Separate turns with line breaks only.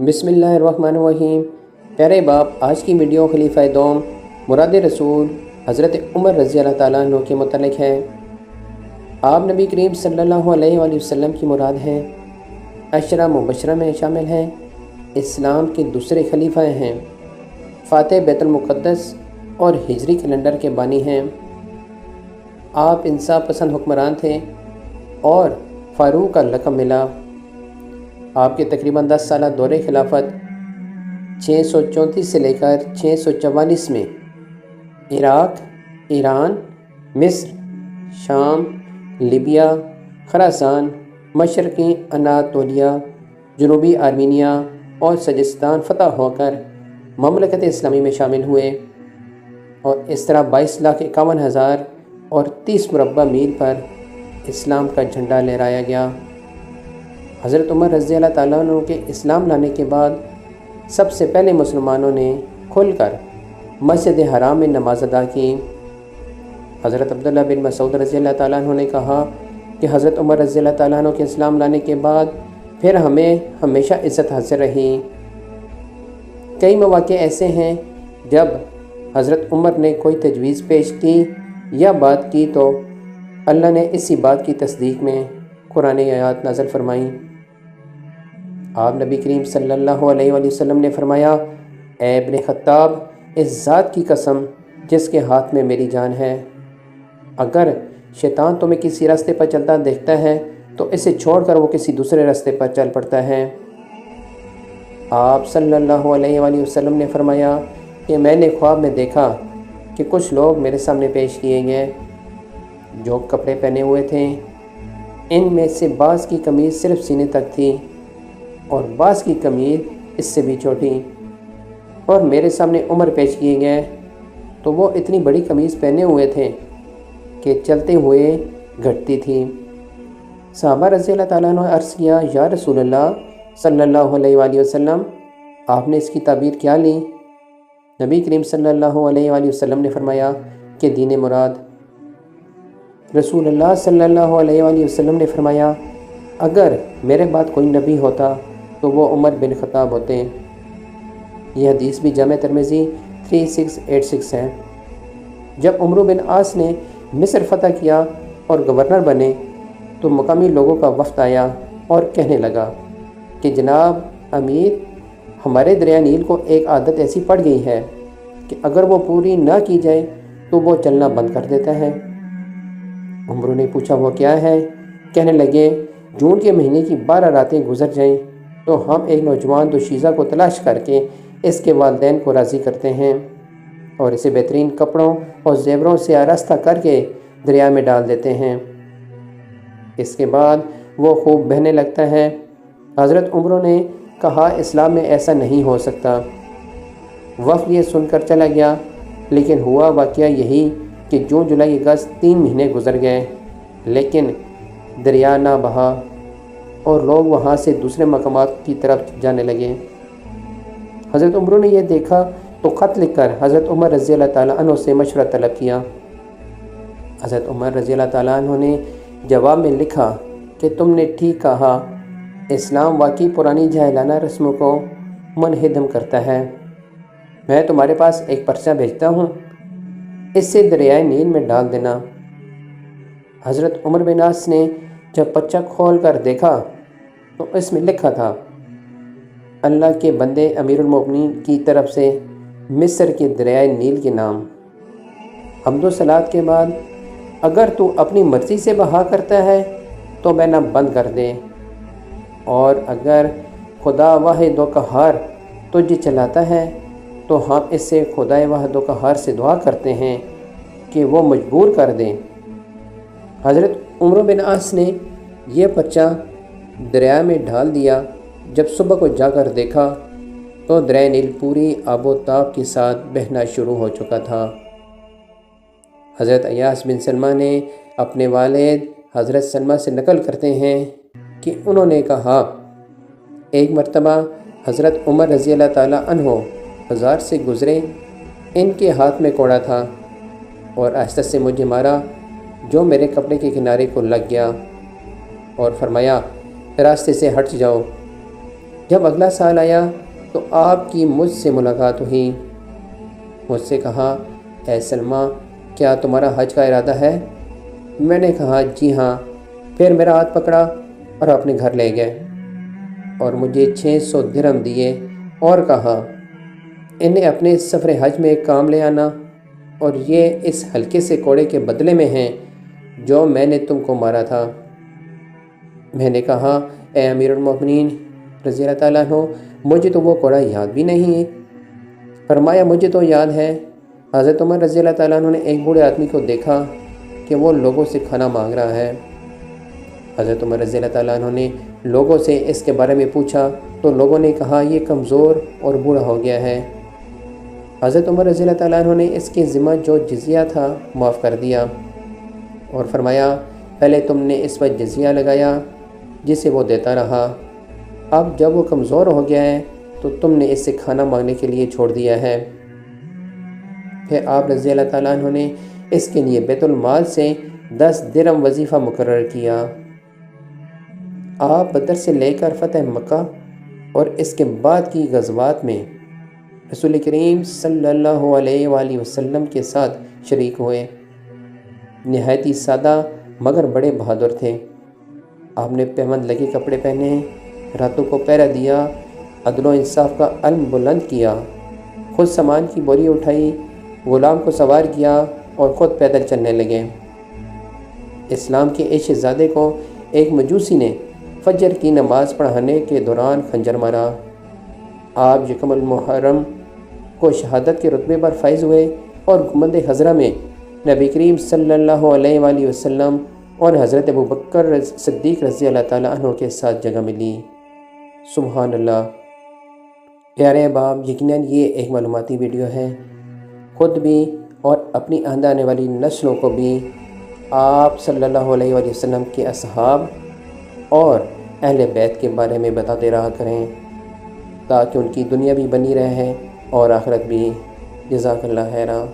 بسم اللہ الرحمن الرحیم۔ پیارے باپ، آج کی ویڈیو خلیفہ دوم مراد رسول حضرت عمر رضی اللہ تعالیٰ عنہ کے متعلق ہے۔ آپ نبی کریم صلی اللہ علیہ وآلہ وسلم کی مراد ہیں، عشرہ مبشرہ میں شامل ہیں، اسلام کے دوسرے خلیفہ ہیں، فاتح بیت المقدس اور ہجری کیلنڈر کے بانی ہیں۔ آپ انصاف پسند حکمران تھے اور فاروق کا لقب ملا۔ آپ کے تقریباً 10 سالہ دور خلافت 634 سے لے کر 644 میں عراق، ایران، مصر، شام، لیبیا، خراسان، مشرقی اناطولیہ، جنوبی آرمینیا اور سجستان فتح ہو کر مملکت اسلامی میں شامل ہوئے، اور اس طرح 22,51,000 اور 30 مربع میل پر اسلام کا جھنڈا لہرایا گیا۔ حضرت عمر رضی اللہ تعالیٰ عنہ کے اسلام لانے کے بعد سب سے پہلے مسلمانوں نے کھل کر مسجد حرام میں نماز ادا کی۔ حضرت عبداللہ بن مسعود رضی اللہ تعالیٰ عنہ نے کہا کہ حضرت عمر رضی اللہ تعالیٰ عنہ کے اسلام لانے کے بعد پھر ہمیں ہمیشہ عزت حاصل رہی۔ کئی مواقع ایسے ہیں جب حضرت عمر نے کوئی تجویز پیش کی یا بات کی تو اللہ نے اسی بات کی تصدیق میں قرآن آیات نازل فرمائیں۔ آپ نبی کریم صلی اللہ علیہ وآلہ وسلم نے فرمایا، اے ابن خطاب، اس ذات کی قسم جس کے ہاتھ میں میری جان ہے، اگر شیطان تمہیں کسی راستے پر چلتا دیکھتا ہے تو اسے چھوڑ کر وہ کسی دوسرے راستے پر چل پڑتا ہے۔ آپ صلی اللہ علیہ وآلہ وسلم نے فرمایا کہ میں نے خواب میں دیکھا کہ کچھ لوگ میرے سامنے پیش کیے گئے جو کپڑے پہنے ہوئے تھے، ان میں سے بعض کی قمیض صرف سینے تک تھی اور بعض کی قمیض اس سے بھی چھوٹی، اور میرے سامنے عمر پیش کیے گئے تو وہ اتنی بڑی قمیض پہنے ہوئے تھے کہ چلتے ہوئے گھٹتی تھی۔ صحابہ رضی اللہ تعالیٰ عنہ عرض کیا، یا رسول اللہ صلی اللہ علیہ وآلہ وسلم، آپ نے اس کی تعبیر کیا لی؟ نبی کریم صلی اللہ علیہ وآلہ وسلم نے فرمایا کہ دین مراد۔ رسول اللہ صلی اللہ علیہ وآلہ وسلم نے فرمایا، اگر میرے بعد کوئی نبی ہوتا تو وہ عمر بن خطاب ہوتے۔ یہ حدیث بھی جامع ترمذی 3686 ہے۔ جب عمرو بن عاص نے مصر فتح کیا اور گورنر بنے تو مقامی لوگوں کا وفد آیا اور کہنے لگا کہ جناب امیر، ہمارے دریائے نیل کو ایک عادت ایسی پڑ گئی ہے کہ اگر وہ پوری نہ کی جائے تو وہ چلنا بند کر دیتا ہے۔ عمرو نے پوچھا وہ کیا ہے؟ کہنے لگے، جون کے مہینے کی 12 راتیں گزر جائیں تو ہم ایک نوجوان دوشیزہ کو تلاش کر کے اس کے والدین کو راضی کرتے ہیں اور اسے بہترین کپڑوں اور زیوروں سے آراستہ کر کے دریا میں ڈال دیتے ہیں، اس کے بعد وہ خوب بہنے لگتا ہے۔ حضرت عمرو نے کہا، اسلام میں ایسا نہیں ہو سکتا۔ وفد یہ سن کر چلا گیا، لیکن ہوا واقعہ یہی کہ جون، جولائی، اگست 3 مہینے گزر گئے لیکن دریا نہ بہا اور لوگ وہاں سے دوسرے مقامات کی طرف جانے لگے۔ حضرت عمرو نے یہ دیکھا تو خط لکھ کر حضرت عمر رضی اللہ تعالیٰ عنہ سے مشورہ طلب کیا۔ حضرت عمر رضی اللہ تعالیٰ عنہ نے جواب میں لکھا کہ تم نے ٹھیک کہا، اسلام واقعی پرانی جاہلانہ رسموں کو منہدم کرتا ہے۔ میں تمہارے پاس ایک پرچہ بھیجتا ہوں، اس سے دریائے نیل میں ڈال دینا۔ حضرت عمر بن عاص نے جب پرچہ کھول کر دیکھا تو اس میں لکھا تھا، اللہ کے بندے امیر المومنین کی طرف سے مصر کے دریائے نیل کے نام، حمد و صلات کے بعد، اگر تو اپنی مرضی سے بہا کرتا ہے تو میں نہ بند کر دے، اور اگر خدا واحد و قہار تجھے چلاتا ہے تو ہم اس سے خدا واحد و قہار سے دعا کرتے ہیں کہ وہ مجبور کر دیں۔ حضرت عمرو بن عاص نے یہ پرچہ دریا میں ڈال دیا۔ جب صبح کو جا کر دیکھا تو دریائے نیل پوری آب و تاب کے ساتھ بہنا شروع ہو چکا تھا۔ حضرت ایاس بن سلمہ نے اپنے والد حضرت سلمہ سے نقل کرتے ہیں کہ انہوں نے کہا، ایک مرتبہ حضرت عمر رضی اللہ تعالیٰ عنہ بازار سے گزرے، ان کے ہاتھ میں کوڑا تھا اور آہستہ سے مجھے مارا جو میرے کپڑے کے کنارے کو لگ گیا، اور فرمایا، راستے سے ہٹ جاؤ۔ جب اگلا سال آیا تو آپ کی مجھ سے ملاقات ہوئی۔ مجھ سے کہا، اے سلمہ، کیا تمہارا حج کا ارادہ ہے؟ میں نے کہا، جی ہاں۔ پھر میرا ہاتھ پکڑا اور اپنے گھر لے گئے اور مجھے 600 درہم دیے اور کہا، انہیں اپنے سفر حج میں کام لے آنا، اور یہ اس ہلکے سے کوڑے کے بدلے میں ہیں جو میں نے تم کو مارا تھا۔ میں نے کہا، اے امیر المومنین رضی اللہ تعالیٰ عنہ، مجھے تو وہ کوڑا یاد بھی نہیں ہے۔ فرمایا، مجھے تو یاد ہے۔ حضرت عمر رضی اللہ تعالیٰ عنہ نے ایک بوڑھے آدمی کو دیکھا کہ وہ لوگوں سے کھانا مانگ رہا ہے۔ حضرت عمر رضی اللہ تعالیٰ عنہ نے لوگوں سے اس کے بارے میں پوچھا تو لوگوں نے کہا، یہ کمزور اور بوڑھا ہو گیا ہے۔ حضرت عمر رضی اللہ تعالیٰ عنہ نے اس کے ذمہ جو جزیہ تھا معاف کر دیا اور فرمایا، پہلے تم نے اس پر جزیہ لگایا جسے وہ دیتا رہا، اب جب وہ کمزور ہو گیا ہے تو تم نے اس سے کھانا مانگنے کے لیے چھوڑ دیا ہے۔ پھر آپ رضی اللہ تعالیٰ عنہ نے اس کے لیے بیت المال سے 10 درہم وظیفہ مقرر کیا۔ آپ بدر سے لے کر فتح مکہ اور اس کے بعد کی غزوات میں رسول کریم صلی اللہ علیہ وآلہ وسلم کے ساتھ شریک ہوئے۔ نہایت ہی سادہ مگر بڑے بہادر تھے۔ آپ نے پیوند لگے کپڑے پہنے، راتوں کو پہرا دیا، عدل و انصاف کا علم بلند کیا، خود سامان کی بوری اٹھائی، غلام کو سوار کیا اور خود پیدل چلنے لگے۔ اسلام کے عیش زادے کو ایک مجوسی نے فجر کی نماز پڑھانے کے دوران خنجر مارا۔ آپ یکم المحرم کو شہادت کے رتبے پر فائز ہوئے اور گنبد خضرا میں نبی کریم صلی اللہ علیہ وآلہ وسلم اور حضرت ابوبکر صدیق رضی اللہ تعالیٰ عنہ کے ساتھ جگہ ملی۔ سبحان اللہ۔ پیارے احباب، یقیناً یہ ایک معلوماتی ویڈیو ہے۔ خود بھی اور اپنی آنے آنے والی نسلوں کو بھی آپ صلی اللہ علیہ وآلہ وسلم کے اصحاب اور اہل بیت کے بارے میں بتاتے رہا کریں تاکہ ان کی دنیا بھی بنی رہے اور آخرت بھی۔ جزاک اللہ خیرا۔